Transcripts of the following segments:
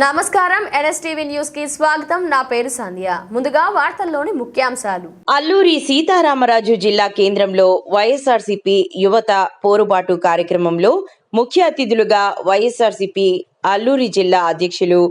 నమస్కారం NSTV news కి స్వాగతం. నా పేరు సంధ్య. ముందుగా వార్తల్లోని ముఖ్యాంశాలు. అల్లూరి సీతారామరాజు జిల్లా కేంద్రంలో వైఎస్ఆర్సీపీ యువత పోరుబాటు కార్యక్రమంలో ముఖ్య అతిథులుగా వైఎస్ఆర్సీపీ అల్లూరి జిల్లా అధ్యక్షులు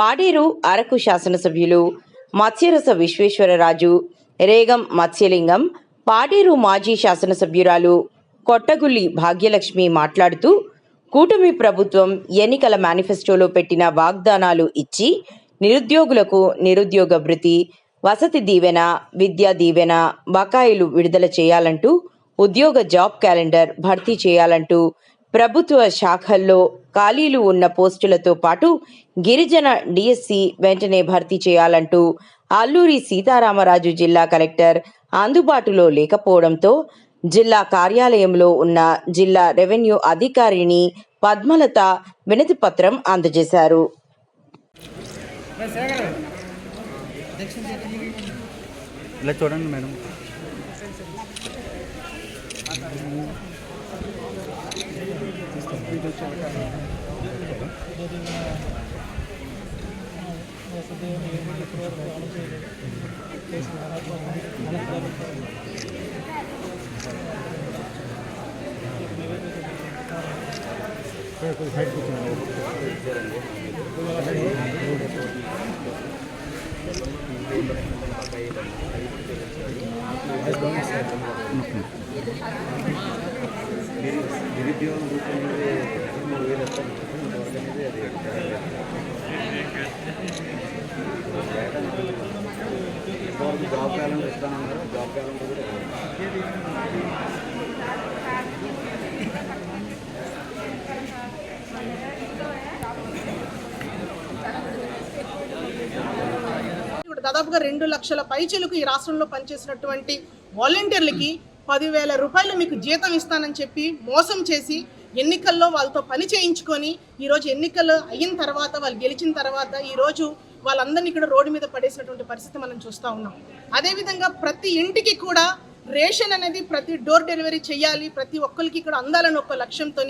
పాడేరు అరకు శాసనసభ్యులు మత్స్యరస విశ్వేశ్వరరాజు, రేగం మత్స్యలింగం, పాడేరు మాజీ శాసనసభ్యురాలు కొట్టగుల్లి భాగ్యలక్ష్మి మాట్లాడుతూ కూటమి ప్రభుత్వం ఎన్నికల మేనిఫెస్టోలో పెట్టిన వాగ్దానాలు ఇచ్చి నిరుద్యోగులకు నిరుద్యోగ భృతి, వసతి దీవెన, విద్యా దీవెన, బకాయిలు విడుదల చేయాలంటూ ఉద్యోగ జాబ్ క్యాలెండర్ భర్తీ చేయాలంటూ ప్రభుత్వ శాఖల్లో ఖాళీలు ఉన్న పోస్టులతో పాటు గిరిజన డిఎస్సి వెంటనే భర్తీ చేయాలంటూ అల్లూరి సీతారామరాజు జిల్లా కలెక్టర్ అందుబాటులో లేకపోవడంతో జిల్లా కార్యాలయంలో ఉన్న జిల్లా రెవెన్యూ అధికారిని పద్మలత వినతి పత్రం అందజేశారు. ఇలా చూడండి మేడం. నిరుద్యోగం రూపంలో 3,000 అది జాబ్ క్యాలెండర్ ఇస్తానన్నారు. జాబ్ క్యాలెండర్ కూడా దాదాపుగా 2 లక్షల పైచీలకు ఈ రాష్ట్రంలో పనిచేసినటువంటి వాలంటీర్లకి 10,000 రూపాయలు మీకు జీతం ఇస్తానని చెప్పి మోసం చేసి ఎన్నికల్లో వాళ్ళతో పని చేయించుకొని ఈరోజు ఎన్నికలు అయిన తర్వాత వాళ్ళు గెలిచిన తర్వాత ఈరోజు వాళ్ళందరినీ ఇక్కడ రోడ్డు మీద పడేసినటువంటి పరిస్థితి మనం చూస్తూ ఉన్నాం. అదేవిధంగా ప్రతి ఇంటికి కూడా రేషన్ అనేది ప్రతి డోర్ డెలివరీ చేయాలి, ప్రతి ఒక్కరికి ఇక్కడ అందాలని ఒక లక్ష్యంతో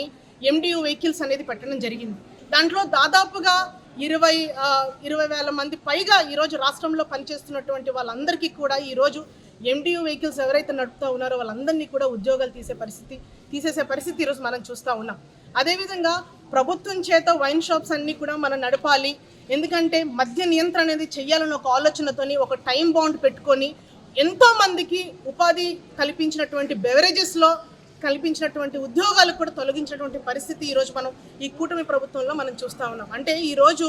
MDU వెహికల్స్ అనేది పెట్టడం జరిగింది. దాంట్లో దాదాపుగా 20,000 మంది పైగా ఈరోజు రాష్ట్రంలో పనిచేస్తున్నటువంటి వాళ్ళందరికీ కూడా ఈరోజు MDU వెహికల్స్ ఎవరైతే నడుపుతూ ఉన్నారో వాళ్ళందరినీ కూడా ఉద్యోగాలు తీసేసే పరిస్థితి ఈరోజు మనం చూస్తూ ఉన్నాం. అదేవిధంగా ప్రభుత్వం చేత వైన్ షాప్స్ అన్నీ కూడా మనం నడపాలి, ఎందుకంటే మద్య నియంత్రణ అనేది చేయాలని ఒక ఆలోచనతోని ఒక టైం బౌండ్ పెట్టుకొని ఎంతోమందికి ఉపాధి కల్పించినటువంటి బెవరేజెస్లో కల్పించినటువంటి ఉద్యోగాలు కూడా తొలగించినటువంటి పరిస్థితి ఈరోజు మనం ఈ కూటమి ప్రభుత్వంలో మనం చూస్తూ ఉన్నాం. అంటే ఈరోజు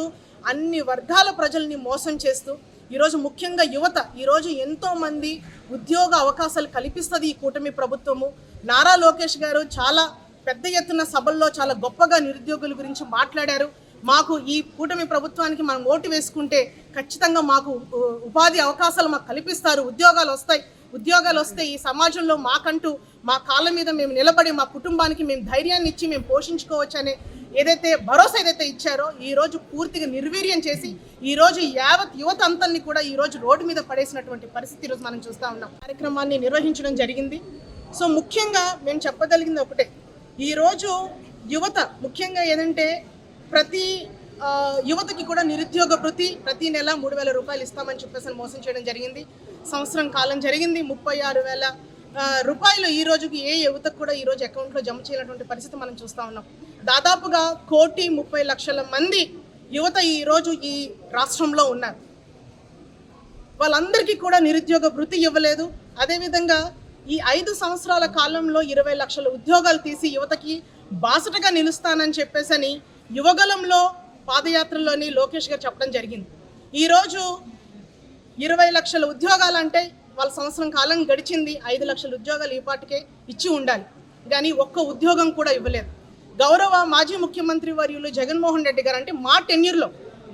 అన్ని వర్గాల ప్రజల్ని మోసం చేస్తూ ఈరోజు ముఖ్యంగా యువత ఈరోజు ఎంతోమంది ఉద్యోగ అవకాశాలు కల్పిస్తుంది ఈ కూటమి ప్రభుత్వము. నారా లోకేష్ గారు చాలా పెద్ద ఎత్తున సభల్లో చాలా గొప్పగా నిరుద్యోగుల గురించి మాట్లాడారు. మాకు ఈ కూటమి ప్రభుత్వానికి మనం ఓటు వేసుకుంటే ఖచ్చితంగా మాకు ఉపాధి అవకాశాలు మాకు కల్పిస్తారు, ఉద్యోగాలు వస్తే ఈ సమాజంలో మాకంటూ మా కాళ్ళ మీద మేము నిలబడి మా కుటుంబానికి మేము ధైర్యాన్ని ఇచ్చి మేము పోషించుకోవచ్చు అనే ఏదైతే భరోసా ఏదైతే ఇచ్చారో ఈరోజు పూర్తిగా నిర్వీర్యం చేసి ఈరోజు యావత్ యువత అంతని కూడా ఈరోజు రోడ్డు మీద పడేసినటువంటి పరిస్థితి ఈరోజు మనం చూస్తూ ఉన్నాం. కార్యక్రమాన్ని నిర్వహించడం జరిగింది. సో ముఖ్యంగా మేము చెప్పగలిగింది ఒకటే, ఈరోజు యువత ముఖ్యంగా ఏదంటే ప్రతి యువతకి కూడా నిరుద్యోగ భృతి ప్రతి నెల 3,000 రూపాయలు ఇస్తామని చెప్పేసి మోసం చేయడం జరిగింది. సంవత్సరం కాలం జరిగింది. 36,000 రూపాయలు ఈ రోజుకి ఏ యువతకు కూడా ఈరోజు అకౌంట్లో జమ చేయనటువంటి పరిస్థితి మనం చూస్తూ ఉన్నాం. దాదాపుగా 1,30,00,000 మంది యువత ఈరోజు ఈ రాష్ట్రంలో ఉన్నారు. వాళ్ళందరికీ కూడా నిరుద్యోగ భృతి ఇవ్వలేదు. అదేవిధంగా ఈ 5 సంవత్సరాల కాలంలో 20 లక్షల ఉద్యోగాలు తీసి యువతకి బాసటగా నిలుస్తానని చెప్పేసి యువగలంలో పాదయాత్రలోని లోకేష్ గారు చెప్పడం జరిగింది. ఈరోజు 20 లక్షల ఉద్యోగాలు అంటే వాళ్ళ సంవత్సరం కాలం గడిచింది. 5 లక్షల ఉద్యోగాలు ఈ పాటికే ఇచ్చి ఉండాలి, కానీ ఒక్క ఉద్యోగం కూడా ఇవ్వలేదు. గౌరవ మాజీ ముఖ్యమంత్రి వర్యులు జగన్మోహన్ రెడ్డి గారు అంటే మా టెన్యూర్లో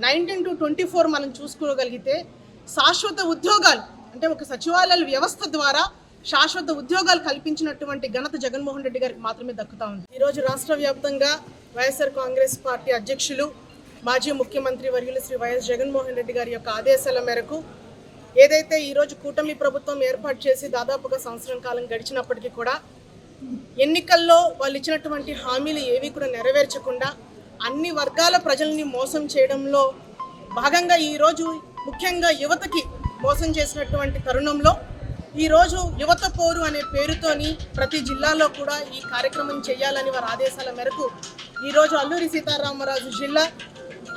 19 to 24 మనం చూసుకోగలిగితే శాశ్వత ఉద్యోగాలు అంటే ఒక సచివాలయాల వ్యవస్థ ద్వారా శాశ్వత ఉద్యోగాలు కల్పించినటువంటి ఘనత జగన్మోహన్ రెడ్డి గారికి మాత్రమే దక్కుతా ఉంది. ఈరోజు రాష్ట్ర వ్యాప్తంగా వైఎస్ఆర్ కాంగ్రెస్ పార్టీ అధ్యక్షులు మాజీ ముఖ్యమంత్రి వర్యులు శ్రీ వైఎస్ జగన్మోహన్ రెడ్డి గారి యొక్క ఆదేశాల మేరకు ఏదైతే ఈరోజు కూటమి ప్రభుత్వం ఏర్పాటు చేసి దాదాపుగా సంవత్సరం కాలం గడిచినప్పటికీ కూడా ఎన్నికల్లో వాళ్ళు ఇచ్చినటువంటి హామీలు ఏవి కూడా నెరవేర్చకుండా అన్ని వర్గాల ప్రజల్ని మోసం చేయడంలో భాగంగా ఈరోజు ముఖ్యంగా యువతకి మోసం చేసినటువంటి తరుణంలో ఈరోజు యువత పోరు అనే పేరుతోని ప్రతి జిల్లాలో కూడా ఈ కార్యక్రమం చేయాలని వారి ఆదేశాల మేరకు ఈరోజు అల్లూరి సీతారామరాజు జిల్లా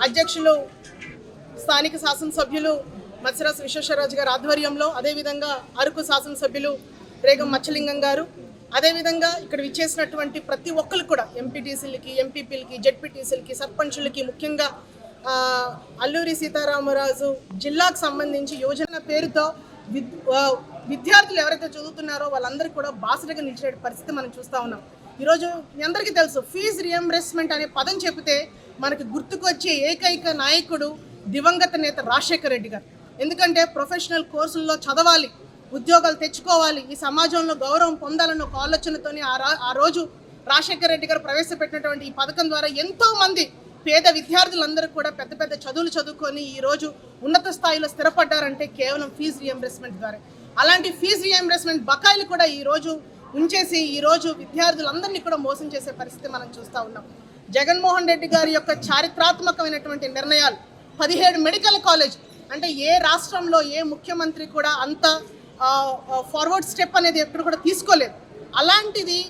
అధ్యక్షులు స్థానిక శాసనసభ్యులు మత్స్యరాజు విశ్వేశ్వరరాజు గారి ఆధ్వర్యంలో, అదేవిధంగా అరకు శాసనసభ్యులు రేగం మచ్చలింగం గారు, అదేవిధంగా ఇక్కడ విచ్చేసినటువంటి ప్రతి ఒక్కరు కూడా ఎంపీటీసీలకి, ఎంపీపీలకి, జెడ్పీటీసీలకి, సర్పంచులకి, ముఖ్యంగా అల్లూరి సీతారామరాజు జిల్లాకు సంబంధించి యువజన పేరుతో విద్యార్థులు ఎవరైతే చదువుతున్నారో వాళ్ళందరికీ కూడా బాసటగా నిలిచే పరిస్థితి మనం చూస్తూ ఉన్నాం. ఈరోజు మీ అందరికీ తెలుసు, ఫీజు రియంబర్స్మెంట్ అనే పదం చెబితే మనకు గుర్తుకు వచ్చే ఏకైక నాయకుడు దివంగత నేత రాజశేఖర రెడ్డి గారు. ఎందుకంటే ప్రొఫెషనల్ కోర్సుల్లో చదవాలి, ఉద్యోగాలు తెచ్చుకోవాలి, ఈ సమాజంలో గౌరవం పొందాలన్న ఒక ఆలోచనతోని ఆ రోజు రాజశేఖర రెడ్డి గారు ప్రవేశపెట్టినటువంటి ఈ పథకం ద్వారా ఎంతోమంది పేద విద్యార్థులందరూ కూడా పెద్ద పెద్ద చదువులు చదువుకొని ఈరోజు ఉన్నత స్థాయిలో స్థిరపడ్డారంటే కేవలం ఫీజు రియంబర్స్మెంట్ ద్వారా. అలాంటి ఫీజు రియంబర్స్మెంట్ బకాయిలు కూడా ఈరోజు ఉంచేసి ఈరోజు విద్యార్థులందరినీ కూడా మోసం చేసే పరిస్థితి మనం చూస్తూ ఉన్నాం. జగన్మోహన్ రెడ్డి గారి యొక్క చారిత్రాత్మకమైనటువంటి నిర్ణయాలు, 17 మెడికల్ కాలేజ్, అంటే ఏ రాష్ట్రంలో ఏ ముఖ్యమంత్రి కూడా అంత ఫార్వర్డ్ స్టెప్ అనేది ఎప్పుడు కూడా తీసుకోలేదు. అలాంటిది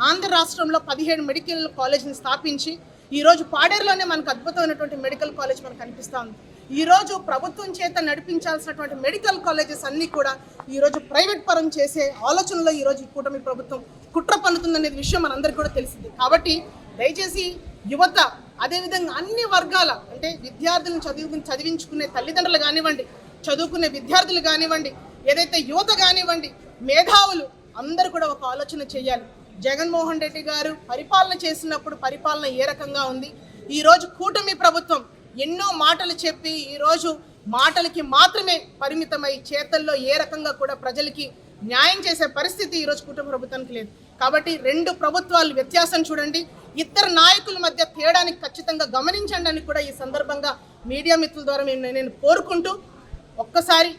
ఆంధ్ర రాష్ట్రంలో 17 మెడికల్ కాలేజ్ని స్థాపించి ఈరోజు పాడేరులోనే మనకు అద్భుతమైనటువంటి మెడికల్ కాలేజ్ మనకు కనిపిస్తూ ఉంది. ఈరోజు ప్రభుత్వం చేత నడిపించాల్సినటువంటి మెడికల్ కాలేజెస్ అన్నీ కూడా ఈరోజు ప్రైవేట్ పరం చేసే ఆలోచనలో ఈరోజు ఈ కూటమి ప్రభుత్వం కుట్ర పన్నుతుందనేది విషయం మనందరికీ కూడా తెలిసింది. కాబట్టి దయచేసి యువత, అదేవిధంగా అన్ని వర్గాల, అంటే విద్యార్థులను చదివించుకునే తల్లిదండ్రులు కానివ్వండి, చదువుకునే విద్యార్థులు కానివ్వండి, ఏదైతే యువత కానివ్వండి, మేధావులు అందరూ కూడా ఒక ఆలోచన చేయాలి. జగన్మోహన్ రెడ్డి గారు పరిపాలన చేసినప్పుడు పరిపాలన ఏ రకంగా ఉంది, ఈరోజు కూటమి ప్రభుత్వం ఎన్నో మాటలు చెప్పి ఈరోజు మాటలకి మాత్రమే పరిమితమై చేతల్లో ఏ రకంగా కూడా ప్రజలకి న్యాయం చేసే పరిస్థితి ఈరోజు కూటమి ప్రభుత్వానికి లేదు. కాబట్టి 2 ప్రభుత్వాలు వ్యత్యాసం చూడండి, ఇద్దరు నాయకుల మధ్య తేడాన్ని ఖచ్చితంగా గమనించండి అని కూడా ఈ సందర్భంగా మీడియా మిత్రుల ద్వారా నేను కోరుకుంటూ, ఒక్కసారి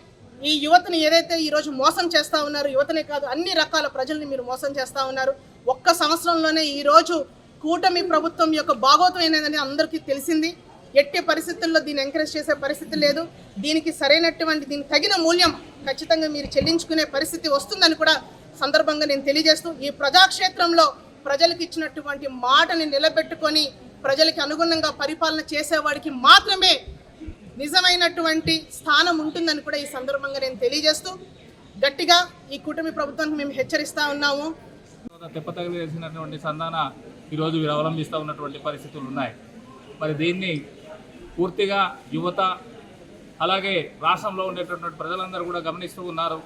ఈ యువతని ఏదైతే ఈరోజు మోసం చేస్తూ ఉన్నారు, యువతనే కాదు అన్ని రకాల ప్రజల్ని మీరు మోసం చేస్తూ ఉన్నారు. ఒక్క సంవత్సరంలోనే ఈరోజు కూటమి ప్రభుత్వం యొక్క భాగోతం ఏంటని అందరికీ తెలిసింది. ఎట్టి పరిస్థితుల్లో దీన్ని ఎంకరేజ్ చేసే పరిస్థితి లేదు. దీనికి దీనికి తగిన మూల్యం ఖచ్చితంగా మీరు చెల్లించుకునే పరిస్థితి వస్తుందని కూడా సందర్భంగా నేను తెలియజేస్తూ, ఈ ప్రజాక్షేత్రంలో ప్రజలకు ఇచ్చినటువంటి మాటని నిలబెట్టుకొని ప్రజలకి అనుగుణంగా పరిపాలన చేసేవాడికి మాత్రమే నిజమైనటువంటి స్థానం ఉంటుందని కూడా ఈ సందర్భంగా నేను తెలియజేస్తూ, గట్టిగా ఈ కూటమి ప్రభుత్వానికి మేము హెచ్చరిస్తూ ఉన్నాము. తెప్పతగిలిసినటువంటి సంధాన ఈరోజు వీరు అవలంబిస్తూ ఉన్నటువంటి పరిస్థితులు ఉన్నాయి. మరి దీన్ని పూర్తిగా యువత, అలాగే రాష్ట్రంలో ఉండేటటువంటి ప్రజలందరూ కూడా గమనిస్తూ ఉన్నారు.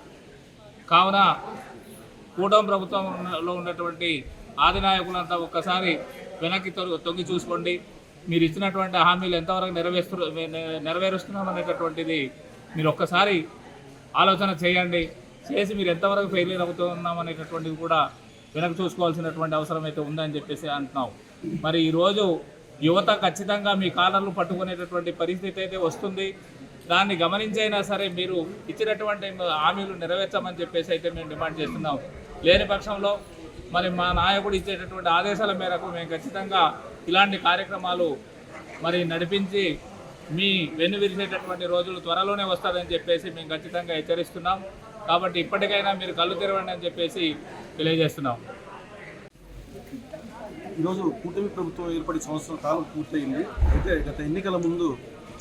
కావున కూటమి ప్రభుత్వంలో ఉన్నటువంటి ఆదినాయకులంతా ఒక్కసారి వెనక్కి తొంగి చూసుకోండి. మీరు ఇచ్చినటువంటి హామీలు ఎంతవరకు నెరవేరుస్తున్నాం అనేటటువంటిది మీరు ఒక్కసారి ఆలోచన చేయండి. చేసి మీరు ఎంతవరకు ఫెయిల్యూర్ అవుతున్నాం అనేటటువంటిది కూడా వెనక్కి చూసుకోవాల్సినటువంటి అవసరం అయితే ఉందని చెప్పేసి అంటున్నాం. మరి ఈరోజు యువత ఖచ్చితంగా మీ కాలర్లు పట్టుకునేటటువంటి పరిస్థితి అయితే వస్తుంది. దాన్ని గమనించైనా సరే మీరు ఇచ్చినటువంటి హామీలు నెరవేర్చమని చెప్పేసి అయితే మేము డిమాండ్ చేస్తున్నాం. లేని పక్షంలో మరి మా నాయకుడు ఇచ్చేటటువంటి ఆదేశాల మేరకు మేము ఖచ్చితంగా ఇలాంటి కార్యక్రమాలు మరి నడిపించి మీ వెన్నువిరిసేటటువంటి రోజులు త్వరలోనే వస్తుందని చెప్పేసి మేము ఖచ్చితంగా హెచ్చరిస్తున్నాం. కాబట్టి ఇప్పటికైనా మీరు కళ్ళు తెరవండి అని చెప్పేసి తెలియజేస్తున్నాం. ఈరోజు కూటమి ప్రభుత్వం ఏర్పడి సంవత్సరాల కాలం పూర్తయింది. అయితే గత ఎన్నికల ముందు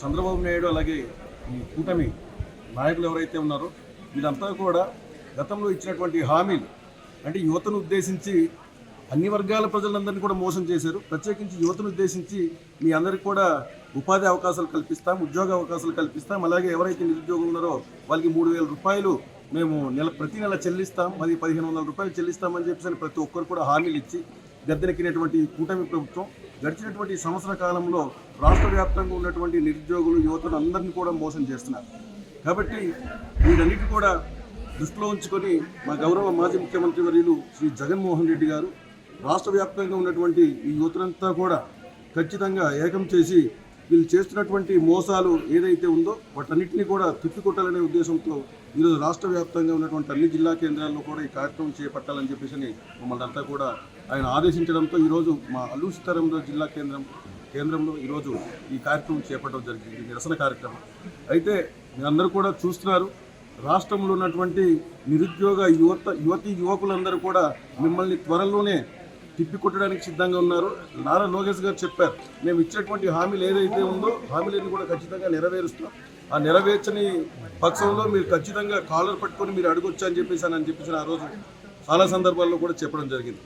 చంద్రబాబు నాయుడు అలాగే ఈ కూటమి నాయకులు ఎవరైతే ఉన్నారో వీళ్ళంతా కూడా గతంలో ఇచ్చినటువంటి హామీలు, అంటే యువతను ఉద్దేశించి అన్ని వర్గాల ప్రజలందరినీ కూడా మోసం చేశారు. ప్రత్యేకించి యువతను ఉద్దేశించి మీ అందరికీ కూడా ఉపాధి అవకాశాలు కల్పిస్తాం, ఉద్యోగ అవకాశాలు కల్పిస్తాం, అలాగే ఎవరైతే నిరుద్యోగులు ఉన్నారో వాళ్ళకి 3,000 రూపాయలు మేము ప్రతి నెల చెల్లిస్తాం, అది 1,500 రూపాయలు చెల్లిస్తామని చెప్పేసి ప్రతి ఒక్కరు కూడా హామీలు ఇచ్చి గద్దెనెక్కినటువంటి కూటమి ప్రభుత్వం గడిచినటువంటి సంవత్సర కాలంలో రాష్ట్ర వ్యాప్తంగా ఉన్నటువంటి నిరుద్యోగులు, యువతను అందరినీ కూడా మోసం చేస్తున్నారు. కాబట్టి వీటన్నిటి కూడా దృష్టిలో ఉంచుకొని మా గౌరవ మాజీ ముఖ్యమంత్రి వర్యులు శ్రీ జగన్మోహన్ రెడ్డి గారు రాష్ట్ర వ్యాప్తంగా ఉన్నటువంటి ఈ యువతనంతా కూడా ఖచ్చితంగా ఏకం చేసి వీళ్ళు చేస్తున్నటువంటి మోసాలు ఏదైతే ఉందో వాటన్నిటినీ కూడా తిప్పికొట్టాలనే ఉద్దేశంతో ఈరోజు రాష్ట్ర వ్యాప్తంగా ఉన్నటువంటి అన్ని జిల్లా కేంద్రాల్లో కూడా ఈ కార్యక్రమం చేపట్టాలని చెప్పేసి మమ్మల్ని అంతా కూడా ఆయన ఆదేశించడంతో ఈరోజు మా అల్లూరి సీతారామరాజు జిల్లా కేంద్రంలో ఈరోజు ఈ కార్యక్రమం చేపట్టడం జరిగింది, నిరసన కార్యక్రమం. అయితే మీరందరూ కూడా చూస్తున్నారు, రాష్ట్రంలో ఉన్నటువంటి నిరుద్యోగ యువతీ యువకులందరూ కూడా మిమ్మల్ని త్వరలోనే తిప్పికొట్టడానికి సిద్ధంగా ఉన్నారు. నారా లోకేష్ గారు చెప్పారు, మేము ఇచ్చినటువంటి హామీలు ఏదైతే ఉందో హామీలను కూడా ఖచ్చితంగా నెరవేరుస్తాం. ఆ నెరవేర్చని పక్షంలో మీరు ఖచ్చితంగా కాలర్ పట్టుకొని మీరు అడగొచ్చు అని చెప్పేసి ఆ రోజు చాలా సందర్భాల్లో కూడా చెప్పడం జరిగింది.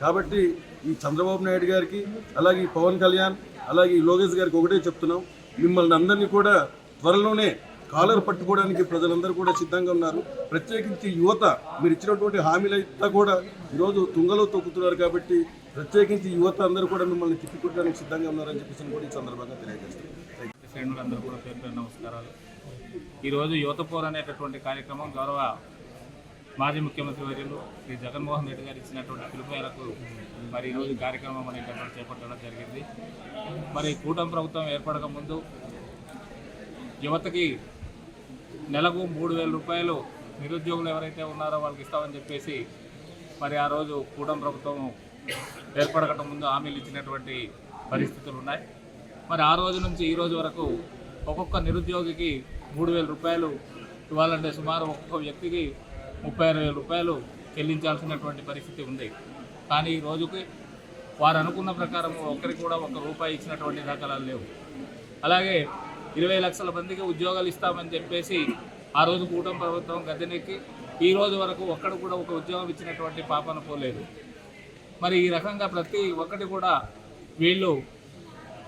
కాబట్టి ఈ చంద్రబాబు నాయుడు గారికి, అలాగే ఈ పవన్ కళ్యాణ్, అలాగే ఈ లోకేష్ గారికి ఒకటే చెప్తున్నాం, మిమ్మల్ని అందరినీ కూడా త్వరలోనే కాలర్ పట్టుకోవడానికి ప్రజలందరూ కూడా సిద్ధంగా ఉన్నారు. ప్రత్యేకించి యువత మీరు ఇచ్చినటువంటి హామీలంతా కూడా ఈరోజు తుంగలో తొక్కుతున్నారు. కాబట్టి ప్రత్యేకించి యువత అందరూ కూడా మిమ్మల్ని తిప్పికొట్టడానికి సిద్ధంగా ఉన్నారని చెప్పేసి కూడా ఈ సందర్భంగా తెలియజేస్తారు. శ్రేణులందరూ కూడా పేరు పేరు నమస్కారాలు. ఈరోజు యువత పోర్ అనేటటువంటి కార్యక్రమం గౌరవ మాజీ ముఖ్యమంత్రి వర్యులు శ్రీ జగన్మోహన్ రెడ్డి గారు ఇచ్చినటువంటి పిలుపు మేరకు మరి ఈరోజు కార్యక్రమం అనేటటువంటి చేపట్టడం జరిగింది. మరి కూటమి ప్రభుత్వం ఏర్పడక ముందు యువతకి నెలకు 3,000 రూపాయలు నిరుద్యోగులు ఎవరైతే ఉన్నారో వాళ్ళకి ఇస్తామని చెప్పేసి మరి ఆ రోజు కూటమి ప్రభుత్వం ఏర్పడక ముందు హామీలు ఇచ్చినటువంటి పరిస్థితులు ఉన్నాయి. మరి ఆ రోజు నుంచి ఈ రోజు వరకు ఒక్కొక్క నిరుద్యోగికి 3,000 రూపాయలు ఇవ్వాలంటే సుమారు ఒక్కొక్క వ్యక్తికి 36,000 రూపాయలు చెల్లించాల్సినటువంటి పరిస్థితి ఉంది. కానీ ఈ రోజుకి వారు అనుకున్న ప్రకారం ఒక్కరికి కూడా 1 రూపాయి ఇచ్చినటువంటి దాఖలాలు లేవు. అలాగే 20 లక్షల మందికి ఉద్యోగాలు ఇస్తామని చెప్పేసి ఆ రోజు కూటమి ప్రభుత్వం గద్దెనెక్కి ఈ రోజు వరకు ఒక్కడు కూడా ఒక ఉద్యోగం ఇచ్చినటువంటి పాపన పోలేదు. మరి ఈ రకంగా ప్రతి ఒక్కటి కూడా వీళ్ళు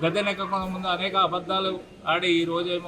గద్దెనెక్కకుండా ముందు అనేక అబద్ధాలు ఆడి ఈ రోజేమో